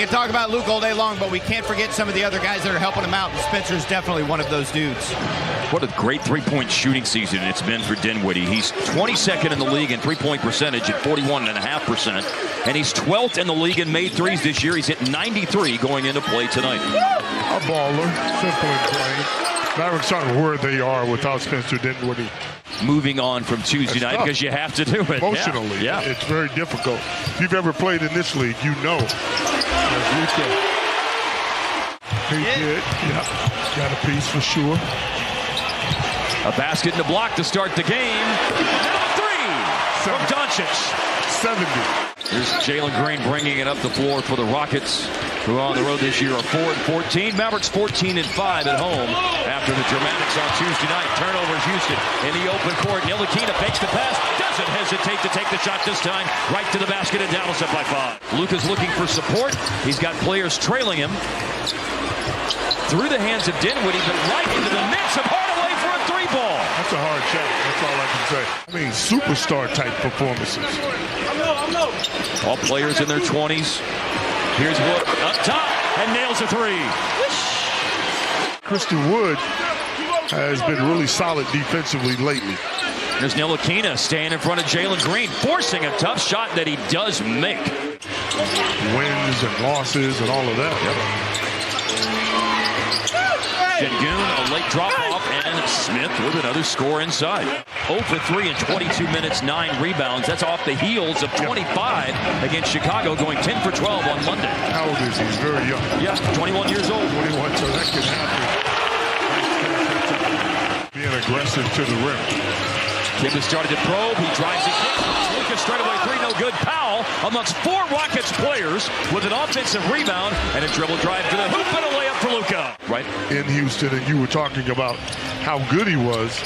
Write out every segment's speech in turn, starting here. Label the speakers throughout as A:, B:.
A: can talk about Luke all day long, but we can't forget some of the other guys that are helping him out, and Spencer's definitely one of those dudes.
B: What a great three-point shooting season it's been for Dinwiddie. He's 22nd in the league in three-point percentage at 41.5%, and he's 12th in the league in made threes this year. He's at 93 going into play tonight.
C: A baller, simple and plain. Mavericks aren't where they are without Spencer Dinwiddie.
B: Moving on from Tuesday night because you have to do it.
C: Emotionally,
B: yeah.
C: It's very difficult. If you've ever played in this league, you know. He did, yeah. Got a piece for sure.
B: A basket and a block to start the game. Three from Doncic.
C: 70.
B: Here's Jalen Green bringing it up the floor for the Rockets, who on the road this year are 4-14. Mavericks 14-5 at home after the dramatics on Tuesday night. Turnovers, Houston in the open court. Ntilikina fakes the pass, doesn't hesitate to take the shot this time. Right to the basket, and Dallas up by 5. Luka's looking for support. He's got players trailing him. Through the hands of Dinwiddie, but right into the mix of Hardaway for a three ball.
C: That's a hard shot. That's all I can say. I mean, superstar type performances.
B: All players in their 20s. Here's Wood up top and nails a three.
C: Christian Wood has been really solid defensively lately.
B: There's Ntilikina staying in front of Jalen Green, forcing a tough shot that he does make.
C: Wins and losses and all of that.
B: Şengün, a late drop-off, and Smith with another score inside. 0 for 3 in 22 minutes, 9 rebounds. That's off the heels of 25 against Chicago, going 10 for 12 on Monday.
C: How old is he? He's very young.
B: Yeah, 21 years old.
C: 21, so that can happen. Being aggressive to the rim.
B: Kim has started to probe. He drives and kicks. Luka straightaway three, no good. Powell amongst 4 Rockets players with an offensive rebound and a dribble drive to the hoop and a layup for Luka. Right
C: in Houston, and you were talking about how good he was.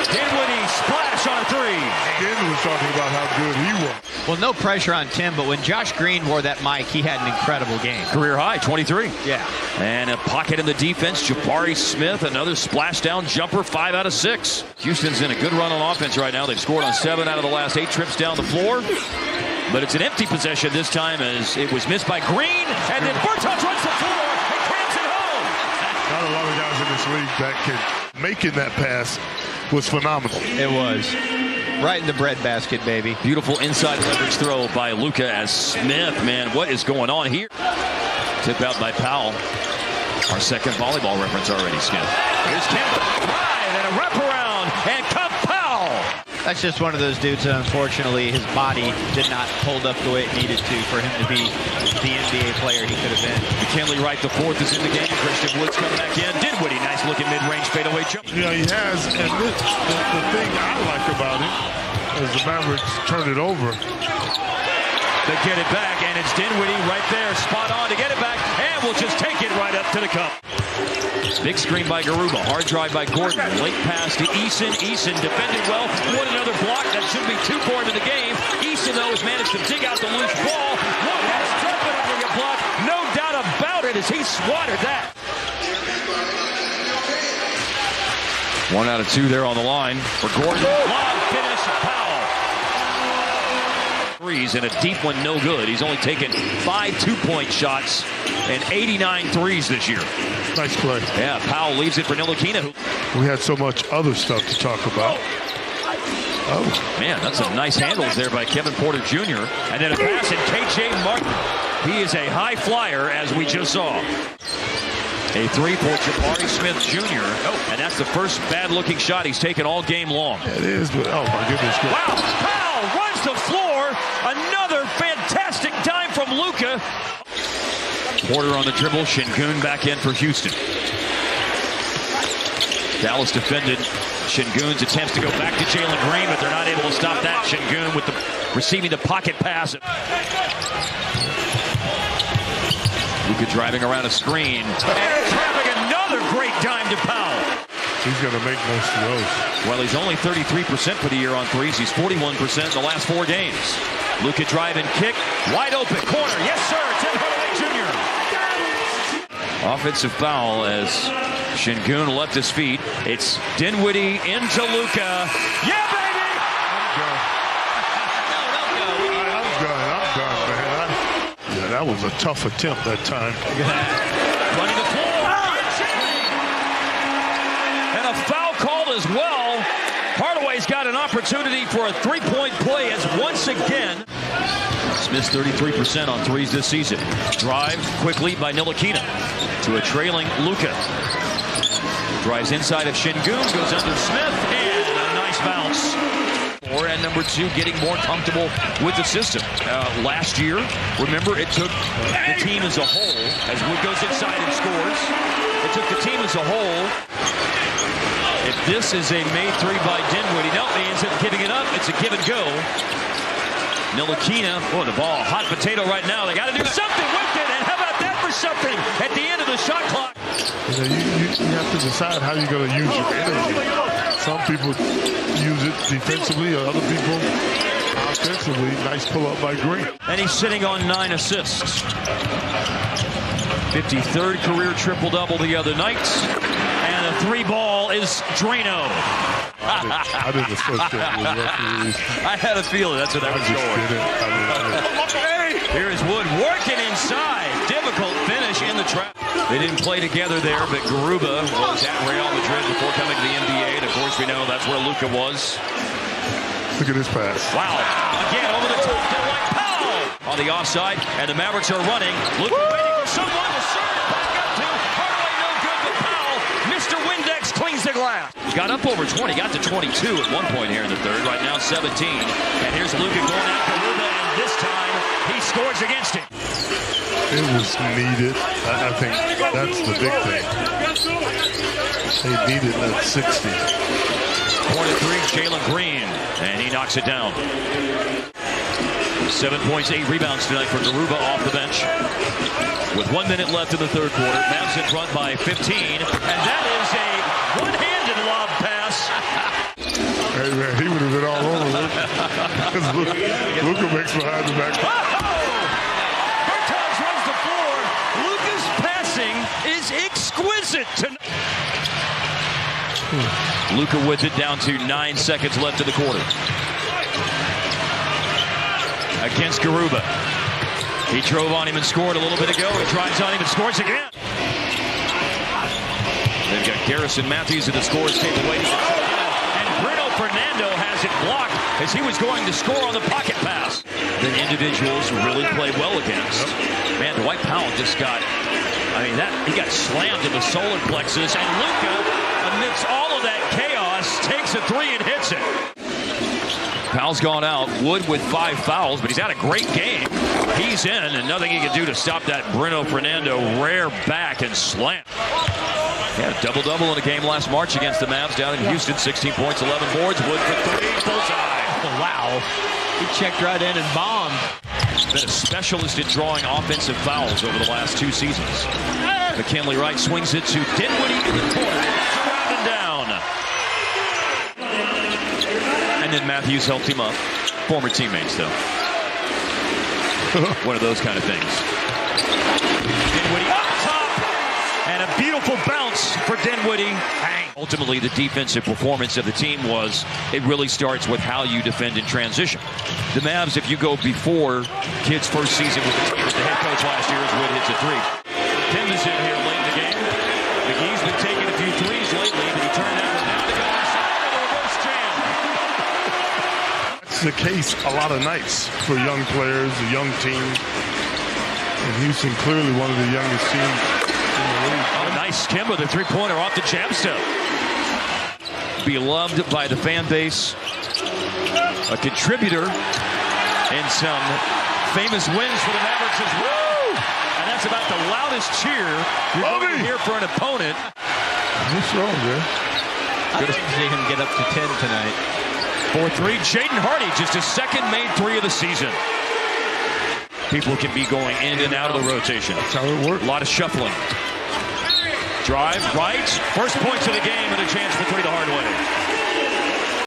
B: Dinwiddie splash on a three.
C: Din was talking about how good he was.
A: Well, no pressure on Tim, but when Josh Green wore that mic, he had an incredible game.
B: Career high, 23.
A: Yeah.
B: And a pocket in the defense. Jabari Smith, another splashdown jumper, 5 out of 6. Houston's in a good run on offense right now. They've scored on 7 out of the last 8 trips down the floor. But it's an empty possession this time as it was missed by Green. And then Bertans runs the floor and crams it home.
C: Not a lot of guys in this league that can making that pass was phenomenal.
A: It was. Right in the breadbasket, baby.
B: Beautiful inside leverage throw by Luka as Smith. Man, what is going on here? Tip out by Powell. Our second volleyball reference already, Smith. Here's Campbell. Drive and a wraparound. And come Powell.
A: That's just one of those dudes that unfortunately his body did not hold up the way it needed to for him to be the NBA player he could have been.
B: McKinley Wright, the 4th, is in the game. Christian Wood's coming back in. Dinwiddie, nice looking mid-range fadeaway jump.
C: Yeah, he has. And the thing I like about it is the Mavericks turn it over.
B: They get it back, and it's Dinwiddie right there, spot on to get it back, and we'll just take it right up to the cup. Big screen by Garuba, hard drive by Gordon, late pass to Eason. Eason defended well, won another block. That should be 2 for him in the game. Eason, though, has managed to dig out the loose ball. One has jumping under your block, no doubt about it, as he swatted that. 1 out of 2 there on the line for Gordon. Long finish, Powell. Threes and a deep one, no good. He's only taken 5 2-point shots and 89 threes this year.
C: Nice play.
B: Yeah, Powell leaves it for Ntilikina.
C: We had so much other stuff to talk about. Oh.
B: Man, that's some nice handles there by Kevin Porter Jr. And then a pass in KJ Martin. He is a high flyer, as we just saw. A 3 for Jabari Smith Jr. Oh, and that's the first bad-looking shot he's taken all game long.
C: It is, but oh my goodness.
B: Wow, Powell runs the floor. Another fantastic dime from Luka. Porter on the dribble. Şengün back in for Houston. Dallas defended Şengün's attempts to go back to Jalen Green, but they're not able to stop that. Şengün with the receiving the pocket pass. Luka driving around a screen. And trapping another great dime to Powell.
C: He's going to make most of those.
B: Well, he's only 33% for the year on threes. He's 41% in the last 4 games. Luka drive and kick. Wide open corner. Yes, sir. Tim Hardaway Jr. Offensive foul as Şengün left his feet. It's Dinwiddie into Luka. Yeah, baby!
C: I'm done, man. that was a tough attempt that time.
B: Running the floor. And a foul called as well. Hardaway's got an opportunity for a three-point play as once again. Smith's 33% on threes this season. Drive quickly by Ntilikina to a trailing Luka. Drives inside of Şengün, goes under Smith, and a nice bounce. And number 2 getting more comfortable with the system. Last year, remember, it took the team as a whole, as Wood goes inside and scores, it took the team as a whole. If this is a made 3 by Dinwiddie, no, he ends up giving it up. It's a give and go. Ntilikina, boy, the ball, hot potato right now. They got to do something with it, and how about that for something at the end of the shot clock?
C: You have to decide how you're going to use your energy. Some people use it defensively, other people offensively. Nice pull-up by Green.
B: And he's sitting on 9 assists. 53rd career triple-double the other night. And the 3 ball is Drano.
C: I did the first step with referees.
B: I had a feeling that's what that was going. Here is Wood working inside. Difficult finish in the trap. They didn't play together there, but Garuba was at Real Madrid before coming to the NBA. And of course, we know that's where Luka was.
C: Look at this pass.
B: Wow. Again, over the top to White Powell. On the offside, and the Mavericks are running. Luka waiting for someone to serve it back up to. Hardaway no good, but Powell, Mr. Windex, cleans the glass. Got up over 20, got to 22 at one point here in the third. Right now, 17. And here's Luka going at Garuba, and this time he scores against him.
C: It was needed. I think that's the big thing. They needed that 60.
B: Corner 3, Jalen Green, and he knocks it down. 7 points, 8 rebounds tonight for Garuba off the bench. With 1 minute left in the third quarter, Mavs in front by 15, and that is a one-handed lob pass.
C: Hey man, he would have been all over it. Luka makes behind the back.
B: Bertans runs the floor. Luka's passing is exquisite tonight. Luka with it down to 9 seconds left in the quarter. Against Garuba. He drove on him and scored a little bit ago. He drives on him and scores again. They've got Garrison Matthews at the scores table waiting to check in. And Bruno Fernando has it blocked as he was going to score on the pocket pass. The individuals really play well against. Man, Dwight Powell just got, he got slammed in the solar plexus. And Luka, amidst all of that chaos, takes a 3 and hits it. Powell's gone out. Wood with 5 fouls, but he's had a great game. He's in, and nothing he can do to stop that Bruno Fernando rare back and slam. Yeah, double-double in a game last March against the Mavs down in Houston. 16 points, 11 boards. Wood for 3, bullseye.
A: Oh, wow. He checked right in and bombed.
B: Been a specialist in drawing offensive fouls over the last 2 seasons. McKinley Wright swings it to Dinwiddie in the corner. Around and down. And then Matthews helped him up. Former teammates, though. One of those kind of things. Dinwiddie up top. And a beautiful bounce for Dinwiddie. Ultimately, the defensive performance of the team was, it really starts with how you defend in transition. The Mavs, if you go before Kidd's first season with the team as the head coach last year, as Wood hits a 3. Tim is in here late in the game. McGee's been taking a few threes lately, but he turned that one down to go inside with a reverse jam.
C: That's the case a lot of nights for young players, a young team. And Houston clearly one of the youngest teams in the league.
B: Oh, nice skim with a 3-pointer off the jab step. Beloved by the fan base. A contributor in some famous wins for the Mavericks as well. And that's about the loudest cheer you're going to hear for an opponent.
C: What's wrong, man?
A: Good to see him get up to 10 tonight.
B: 4-3, Jaden Hardy, just his second made 3 of the season. People can be going in and out of the rotation.
C: That's how it works.
B: A lot of shuffling. Drive, right, first points of the game and a chance for 3 to Hardaway.